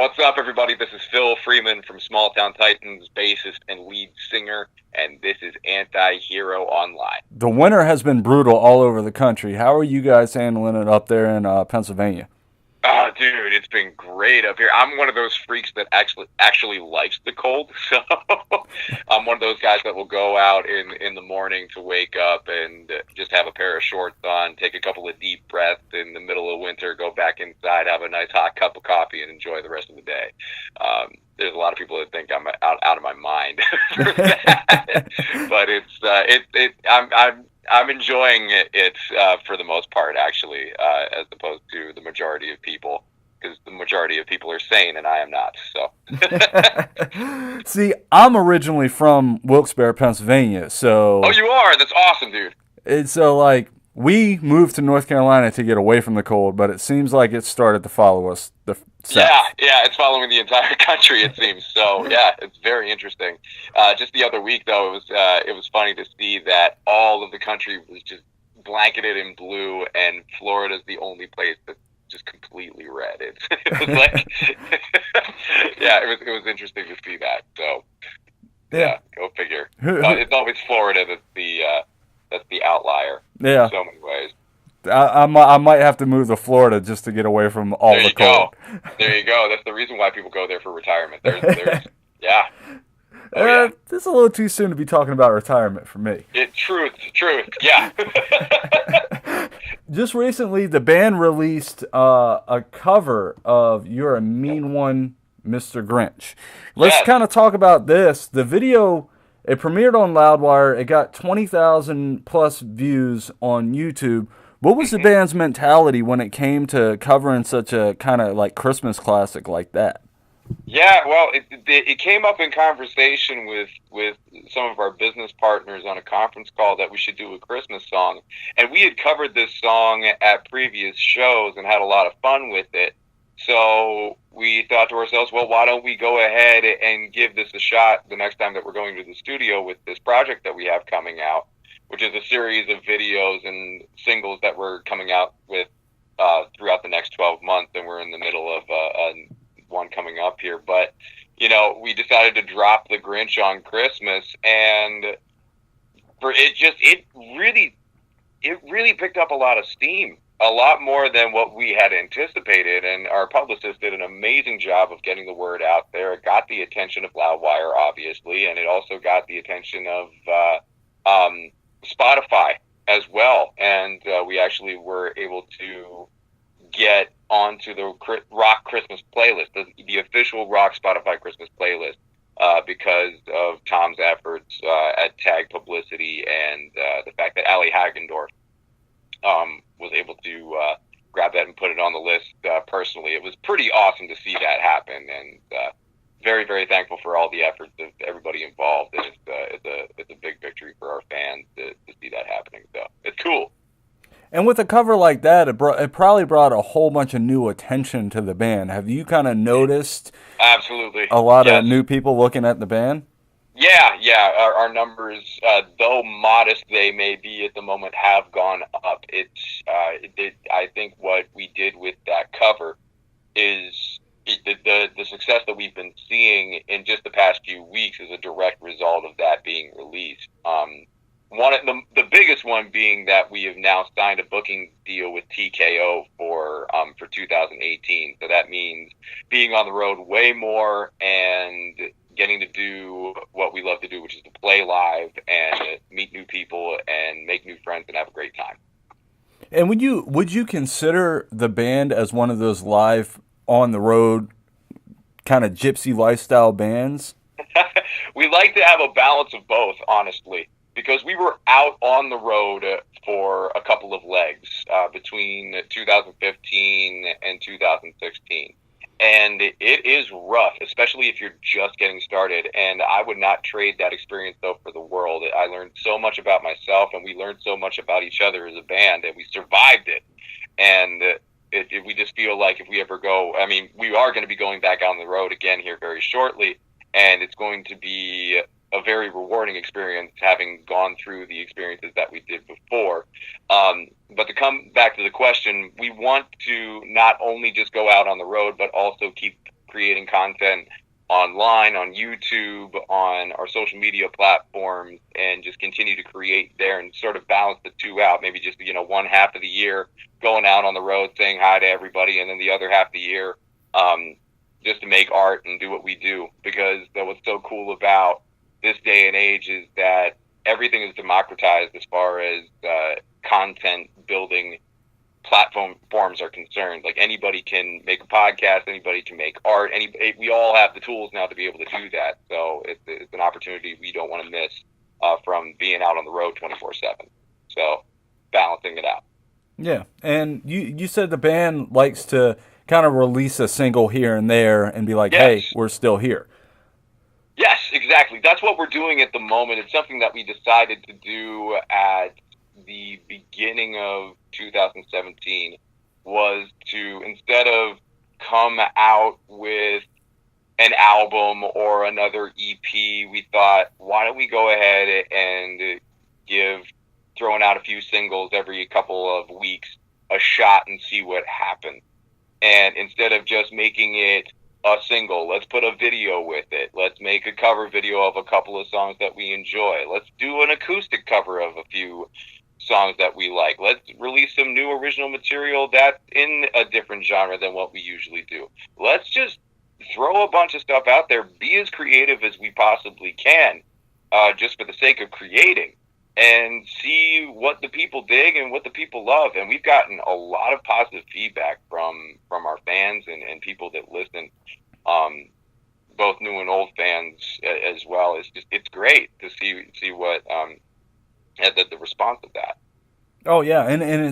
What's up, everybody? This is Phil Freeman from Small Town Titans, bassist and lead singer, and this is Antihero Online. The winter has been brutal all over the country. How are you guys handling it up there in Pennsylvania? Oh, dude, it's been great up here. I'm one of those freaks that actually likes the cold, so I'm one of those guys that will go out in the morning to wake up and just have a pair of shorts on, take a couple of deep breaths in the middle of winter, go back inside, have a nice hot cup of coffee, and enjoy the rest of the day. There's a lot of people that think I'm out of my mind for that, but I'm enjoying it for the most part, actually, as opposed to the majority of people, because the majority of people are sane and I am not. So, See, I'm originally from Wilkes-Barre, Pennsylvania, oh, so you are? That's awesome, dude. like we moved to North Carolina to get away from the cold, but it seems like it started to follow us the Yeah, south. yeah, it's following the entire country, it seems. So, yeah, it's very interesting. Just the other week, though, it was funny to see that all of the country was just blanketed in blue, and Florida's the only place that's just completely red. It was like, yeah, it was interesting to see that. So, Yeah, yeah, go figure. Who- who- It's always Florida that's the outlier in yeah. so many ways. I might have to move to Florida just to get away from all There the you go. cold. There you go. That's the reason why people go there for retirement. Yeah. Oh yeah. It's a little too soon to be talking about retirement for me. Truth. Yeah. Just recently, the band released a cover of "You're a Mean One, Mr. Grinch." Let's Yes. kind of talk about this. The video, it premiered on Loudwire. It got 20,000 plus views on YouTube. What was the hmm band's mentality when it came to covering such a kind of like Christmas classic like that? Yeah. Well, it came up in conversation with some of our business partners on a conference call that we should do a Christmas song, and we had covered this song at previous shows and had a lot of fun with it. So we thought to ourselves, well, why don't we go ahead and give this a shot the next time that we're going to the studio with this project that we have coming out, which is a series of videos and singles that we're coming out with throughout the next 12 months, and we're in the middle of one coming up here. But, we decided to drop the Grinch on Christmas, and it really picked up a lot of steam, a lot more than what we had anticipated. And our publicist did an amazing job of getting the word out there. It got the attention of Loudwire, obviously, and it also got the attention of Spotify as well. And we actually were able to get onto the Rock Christmas playlist, the official Rock Spotify Christmas playlist, because of Tom's efforts at tag publicity and the fact that Ali Hagendorf was able to grab that and put it on the list personally. It was pretty awesome to see that happen, and very, very thankful for all the efforts of everybody involved. And it's a big victory for our fans to see that happening. So it's cool. And with a cover like that, it probably brought a whole bunch of new attention to the band. Have you kind of noticed Absolutely. a lot of Yes. new people looking at the band? Yeah. Our numbers, though modest they may be at the moment, have gone up. I think what we did with that cover is the success that we've been seeing in just the past few weeks is a direct result of that being released. One of the biggest one being that we have now signed a booking deal with TKO for 2018. So that means being on the road way more and getting to do what we love to do, which is to play live and meet new people and make new friends and have a great time. And would you consider the band as one of those live on the road kind of gypsy lifestyle bands? We like to have a balance of both, honestly, because we were out on the road for a couple of legs between 2015 and 2016. And it is rough, especially if you're just getting started. And I would not trade that experience, though, for the world. I learned so much about myself, and we learned so much about each other as a band, and we survived it. And we just feel like if we ever go, I mean, we are going to be going back on the road again here very shortly, and it's going to be a very rewarding experience, having gone through the experiences that we did before. But to come back to the question, we want to not only just go out on the road, but also keep creating content online, on YouTube, on our social media platforms, and just continue to create there and sort of balance the two out. Maybe just, one half of the year going out on the road saying hi to everybody, and then the other half of the year just to make art and do what we do. Because what's so cool about this day and age is that everything is democratized as far as content building platforms are concerned. Like, anybody can make a podcast, anybody can make art, we all have the tools now to be able to do that. So it's an opportunity we don't want to miss from being out on the road 24/7. So balancing it out. Yeah, and you said the band likes to kind of release a single here and there and be like, yes. Hey, we're still here. Yes, exactly. That's what we're doing at the moment. It's something that we decided to do at the beginning of 2017, was to, instead of come out with an album or another EP, we thought, why don't we go ahead and throwing out a few singles every couple of weeks a shot and see what happens. And instead of just making it a single, let's put a video with it. Let's make a cover video of a couple of songs that we enjoy. Let's do an acoustic cover of a few songs that we like. Let's release some new original material that's in a different genre than what we usually do. Let's just throw a bunch of stuff out there, be as creative as we possibly can, just for the sake of creating, and see what the people dig and what the people love. And we've gotten a lot of positive feedback from our fans and people that listen, both new and old fans as well. It's great to see what the response of that. Oh yeah, and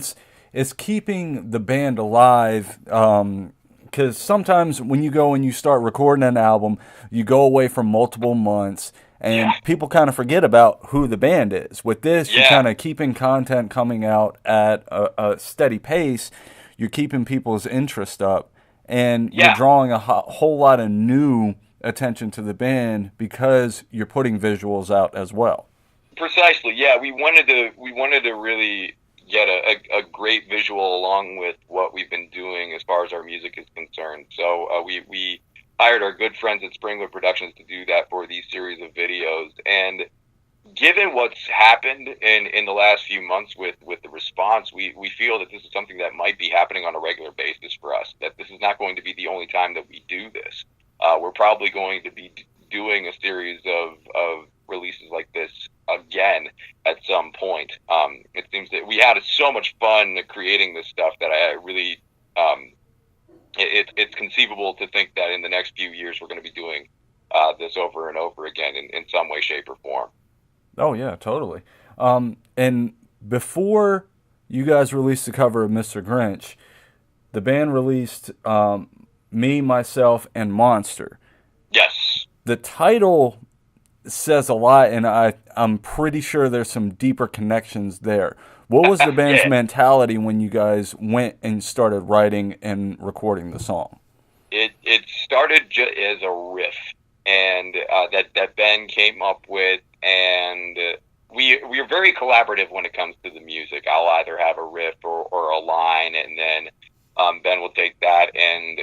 it's keeping the band alive. Because sometimes when you go and you start recording an album, you go away for multiple months, and people kind of forget about who the band is. With this, you're kind of keeping content coming out at a steady pace. You're keeping people's interest up, and you're drawing a whole lot of new attention to the band because you're putting visuals out as well. Precisely, yeah. We wanted to really get a great visual along with what we've been doing as far as our music is concerned. So we hired our good friends at Springwood Productions to do that for these series of videos. And given what's happened in the last few months with the response, we feel that this is something that might be happening on a regular basis for us, that this is not going to be the only time that we do this. We're probably going to be doing a series of releases like this again at some point. It seems that we had so much fun creating this stuff that I really it's conceivable to think that in the next few years we're going to be doing this over and over again in some way, shape, or form. Oh yeah, totally. And before you guys released the cover of Mr. Grinch, the band released Me, Myself, and Monster. Yes. The title says a lot, and I'm pretty sure there's some deeper connections there. What was the band's mentality when you guys went and started writing and recording the song? It started as a riff, and that Ben came up with, and we are very collaborative when it comes to the music. I'll either have a riff or a line, and then Ben will take that and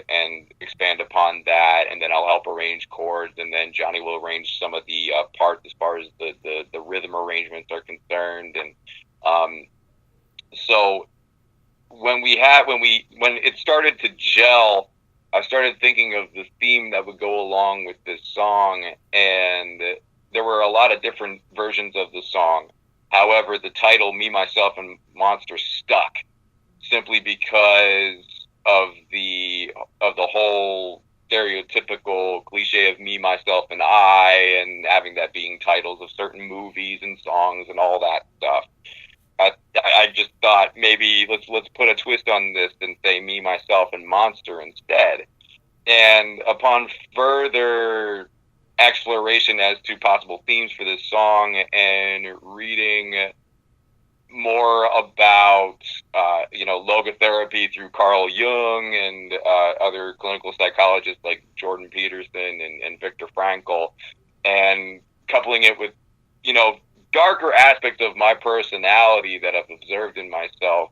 expand upon that, and then I'll help arrange chords, and then Johnny will arrange some of the parts as far as the rhythm arrangements are concerned. And so when it started to gel, I started thinking of the theme that would go along with this song, and there were a lot of different versions of the song. However, the title Me, Myself, and Monster stuck, simply because of the whole stereotypical cliche of me, myself, and I, and having that being titles of certain movies and songs and all that stuff. I just thought maybe let's put a twist on this and say Me, Myself, and Monster instead. And upon further exploration as to possible themes for this song and reading more about logotherapy through Carl Jung and other clinical psychologists like Jordan Peterson and Viktor Frankl, and coupling it with darker aspects of my personality that I've observed in myself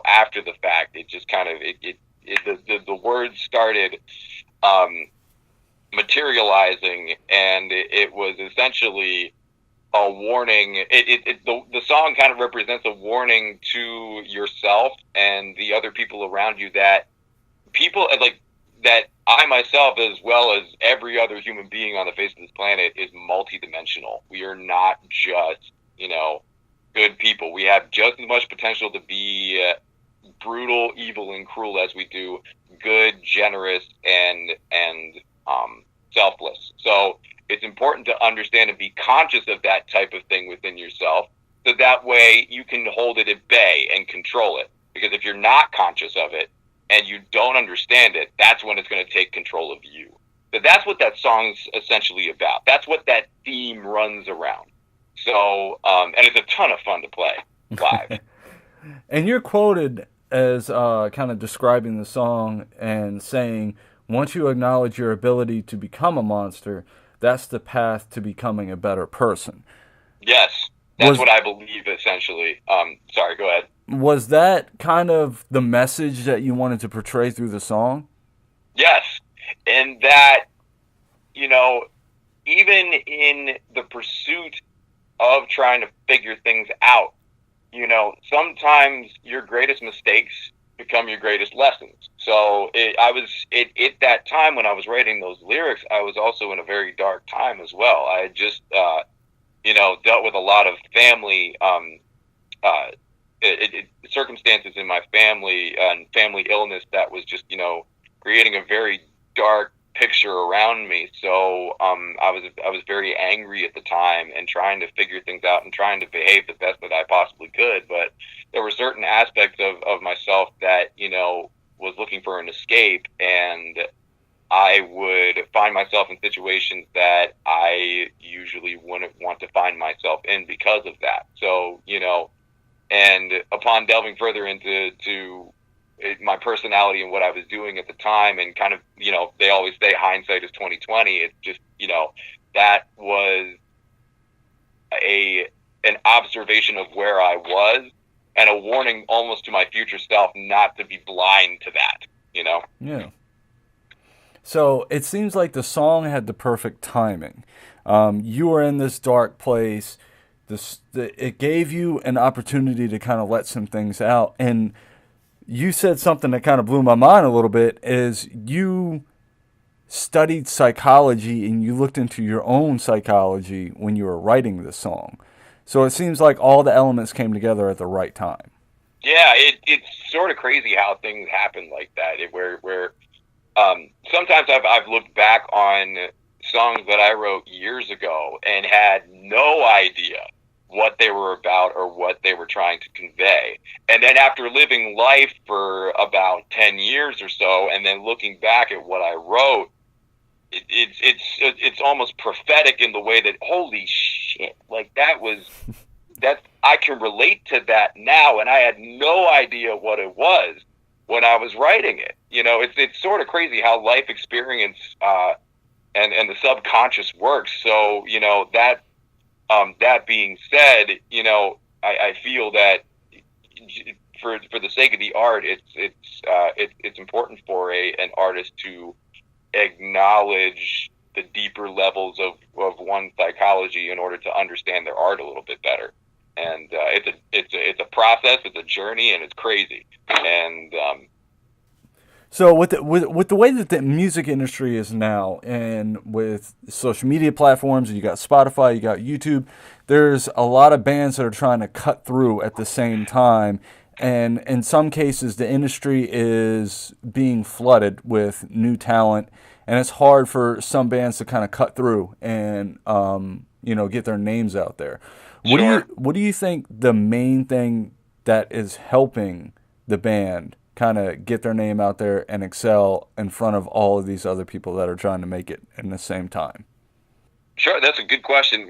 after the fact, it just kind of the words started materializing, and it was essentially a warning. The song kind of represents a warning to yourself and the other people around you that people like that I myself, as well as every other human being on the face of this planet, is multidimensional. We are not just, good people. We have just as much potential to be brutal, evil, and cruel as we do good, generous, and selfless. So it's important to understand and be conscious of that type of thing within yourself, so that way you can hold it at bay and control it. Because if you're not conscious of it and you don't understand it, that's when it's going to take control of you. So that's what that song's essentially about. That's what that theme runs around. So, and it's a ton of fun to play live. And you're quoted as kind of describing the song and saying, once you acknowledge your ability to become a monster, that's the path to becoming a better person. Yes, that's what I believe, essentially. Sorry, go ahead. Was that kind of the message that you wanted to portray through the song? Yes, and that, even in the pursuit of trying to figure things out, sometimes your greatest mistakes become your greatest lessons. So at that time when I was writing those lyrics, I was also in a very dark time as well. I had just, dealt with a lot of family, circumstances in my family and family illness that was just, creating a very dark picture around me. So I was very angry at the time and trying to figure things out and trying to behave the best that I possibly could. But there were certain aspects of myself that, was looking for an escape, and I would find myself in situations that I usually wouldn't want to find myself in because of that. So, and upon delving further into my personality and what I was doing at the time, and kind of, they always say hindsight is 20/20. It's just, that was an observation of where I was, and a warning almost to my future self not to be blind to that, Yeah. So it seems like the song had the perfect timing. You were in this dark place. It gave you an opportunity to kind of let some things out. And you said something that kind of blew my mind a little bit, is you studied psychology and you looked into your own psychology when you were writing this song. So it seems like all the elements came together at the right time. Yeah, it's sort of crazy how things happen like that. Where sometimes I've looked back on songs that I wrote years ago and had no idea what they were about or what they were trying to convey. And then after living life for about 10 years or so, and then looking back at what I wrote, it's almost prophetic in the way that, holy shit, like that I can relate to that now, and I had no idea what it was when I was writing it. It's sort of crazy how life experience and the subconscious works. So that being said, I feel that for the sake of the art, it's important for an artist to acknowledge the deeper levels of one's psychology in order to understand their art a little bit better. And it's a process, it's a journey, and it's crazy. And so with the way that the music industry is now, and with social media platforms, you got Spotify, you got YouTube, there's a lot of bands that are trying to cut through at the same time. And in some cases, the industry is being flooded with new talent, and it's hard for some bands to kind of cut through and get their names out there. Sure. What do you think the main thing that is helping the band kind of get their name out there and excel in front of all of these other people that are trying to make it in the same time? Sure, that's a good question.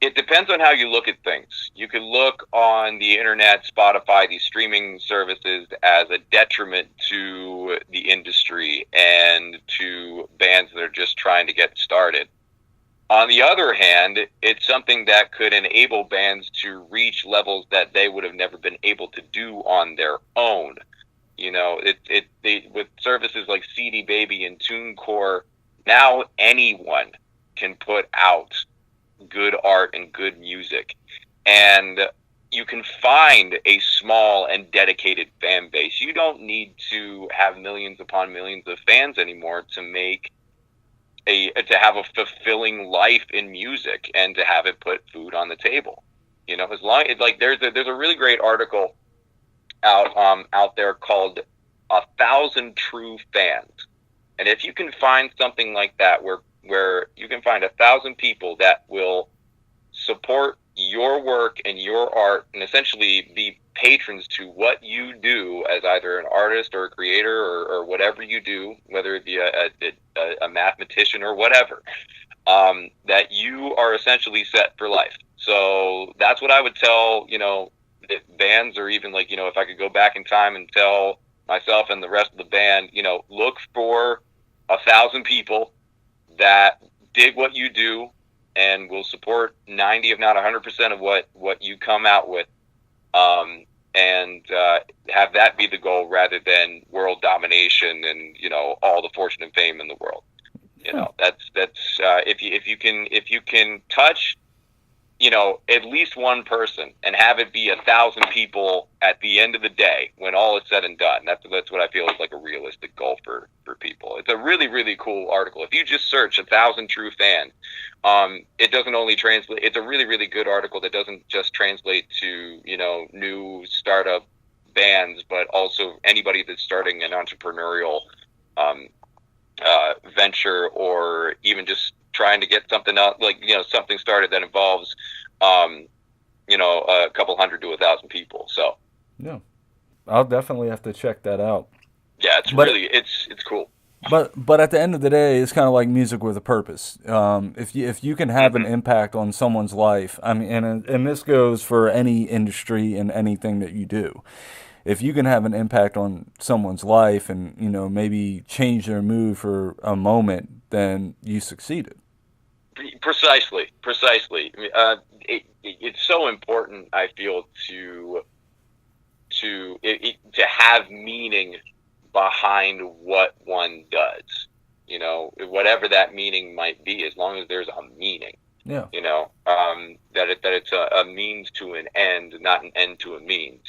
It depends on how you look at things. You can look on the internet, Spotify, these streaming services, as a detriment to the industry and to bands that are just trying to get started. On the other hand, it's something that could enable bands to reach levels that they would have never been able to do on their own. With services like CD Baby and TuneCore, now anyone can put out good art and good music, and you can find a small and dedicated fan base. You don't need to have millions upon millions of fans anymore to have a fulfilling life in music and to have it put food on the table. As long as there's a really great article out there called "1,000 True Fans," and if you can find something like that, where you can find 1,000 people that will support your work and your art and essentially be patrons to what you do as either an artist or a creator or whatever you do, whether it be a mathematician or whatever, that you are essentially set for life. So that's what I would tell, bands, or even if I could go back in time and tell myself and the rest of the band, look for 1,000 people that dig what you do and will support 90, if not 100% of what you come out with, and have that be the goal rather than world domination and all the fortune and fame in the world. That's if you can touch at least one person and have it be 1,000 people at the end of the day when all is said and done. That's what I feel is like a realistic goal for people. It's a really, really cool article. If you just search 1,000 True Fans, it doesn't only translate. It's a really, really good article that doesn't just translate to new startup bands, but also anybody that's starting an entrepreneurial venture, or even just trying to get something out, something started that involves a couple hundred to 1,000 people. So yeah, I'll definitely have to check that out. Yeah, it's cool. But at the end of the day, it's kind of like music with a purpose. If you can have an impact on someone's life, I mean, and this goes for any industry and anything that you do. If you can have an impact on someone's life and maybe change their mood for a moment, then you succeeded. Precisely. It's so important, I feel, to have meaning behind what one does. Whatever that meaning might be, as long as there's a meaning. Yeah. That it's a means to an end, not an end to a means.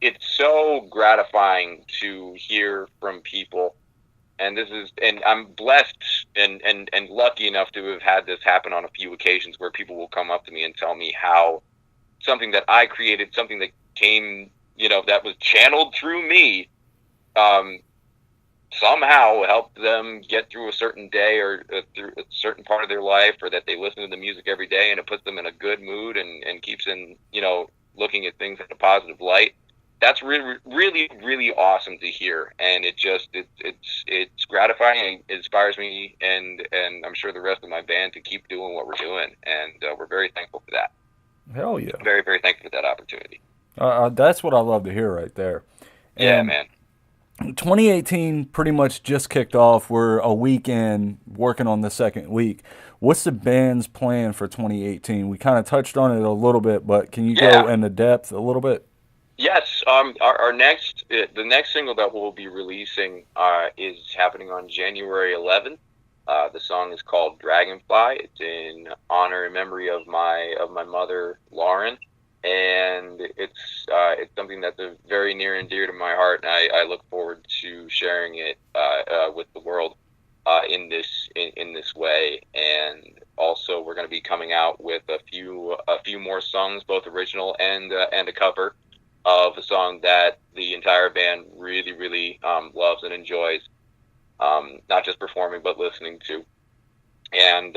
It's so gratifying to hear from people. And I'm blessed and lucky enough to have had this happen on a few occasions where people will come up to me and tell me how something that I created, something that came, that was channeled through me, somehow helped them get through a certain day or through a certain part of their life, or that they listen to the music every day and it puts them in a good mood and keeps in, looking at things in a positive light. That's really, really, really awesome to hear, and it's gratifying. It inspires me, and I'm sure the rest of my band to keep doing what we're doing, and we're very thankful for that. Hell yeah! Very, very thankful for that opportunity. That's what I love to hear right there. Yeah, man. 2018 pretty much just kicked off. We're a week in, working on the second week. What's the band's plan for 2018? We kind of touched on it a little bit, but can you go into depth a little bit? Yes, the next single that we'll be releasing is happening on January 11th. The song is called Dragonfly. It's in honor and memory of my mother, Lauren, and it's something that's very near and dear to my heart, and I look forward to sharing it with the world in this way. And also, we're going to be coming out with a few more songs, both original and a cover of a song that the entire band really, really loves and enjoys, not just performing, but listening to. And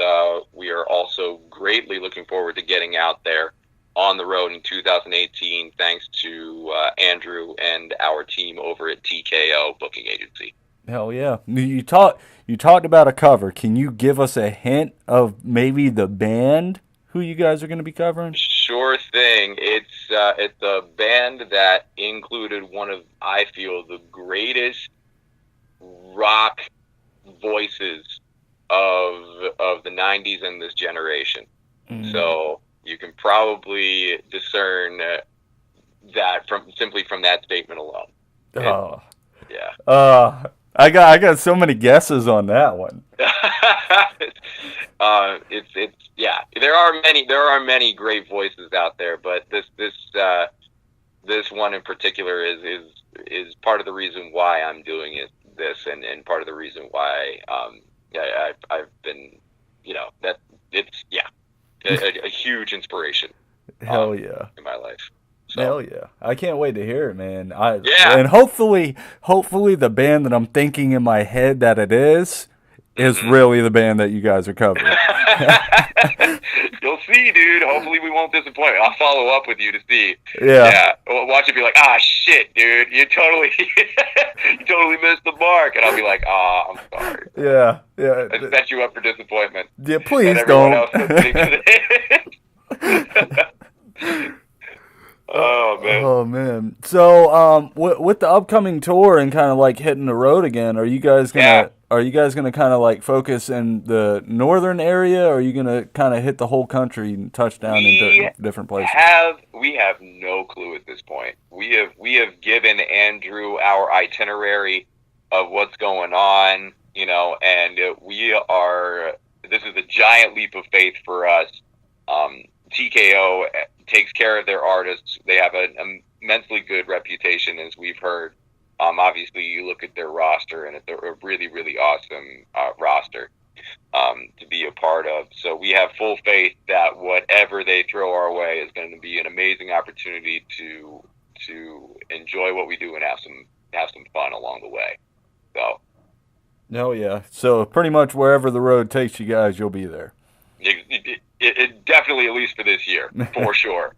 we are also greatly looking forward to getting out there on the road in 2018, thanks to Andrew and our team over at TKO Booking Agency. Hell yeah. You talked about a cover. Can you give us a hint of maybe the band who you guys are going to be covering? Sure thing. It's a band that included one of, I feel, the greatest rock voices of the 90s and this generation. So you can probably discern that from that statement alone. Oh. Yeah. I got so many guesses on that one. It's yeah. There are many great voices out there, but this one in particular is part of the reason why I'm doing this, and part of the reason why I've been, that it's a huge inspiration. Hell yeah. In my life. So. Hell yeah. I can't wait to hear it, man. Yeah. And hopefully the band that I'm thinking in my head that it is really the band that you guys are covering. You'll see, dude. Hopefully we won't disappoint. I'll follow up with you to see. Yeah. Watch it be like, shit, dude. You totally missed the mark. And I'll be like, I'm sorry. Yeah. I set you up for disappointment. Yeah, please don't. Oh man. So with the upcoming tour and kind of like hitting the road again, are you guys gonna kind of like focus in the northern area, or are you gonna kind of hit the whole country and touch down in different places? We have no clue at this point. We have given Andrew our itinerary of what's going on, and this is a giant leap of faith for us. TKO takes care of their artists. They have an immensely good reputation, as we've heard. Obviously, you look at their roster, and it's a really, really awesome roster to be a part of. So we have full faith that whatever they throw our way is going to be an amazing opportunity to enjoy what we do and have some fun along the way. So. Oh yeah. So pretty much wherever the road takes you guys, you'll be there. It definitely, at least for this year, for sure.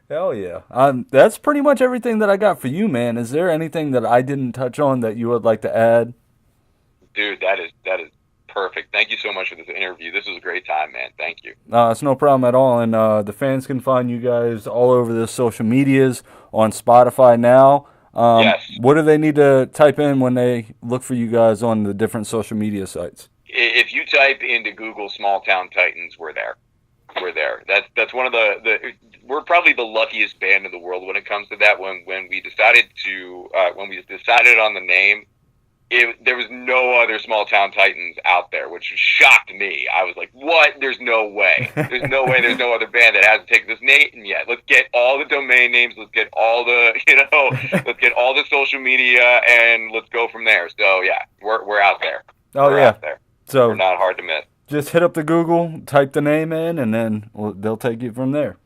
Hell yeah. That's pretty much everything that I got for you, man. Is there anything that I didn't touch on that you would like to add? Dude, that is perfect. Thank you so much for this interview. This was a great time, man. Thank you. It's no problem at all. And the fans can find you guys all over the social medias, on Spotify now. Yes. What do they need to type in when they look for you guys on the different social media sites? If you type into Google "Small Town Titans," we're there. We're there. That's one of we're probably the luckiest band in the world when it comes to that. When we decided on the name, there was no other Small Town Titans out there, which shocked me. I was like, what? There's no way. There's no way there's no other band that hasn't taken this name yet. Let's get all the domain names. Let's get all the, let's get all the social media, and let's go from there. So yeah, we're out there. We're out there. So we're not hard to miss. Just hit up the Google, type the name in, and then they'll take you from there.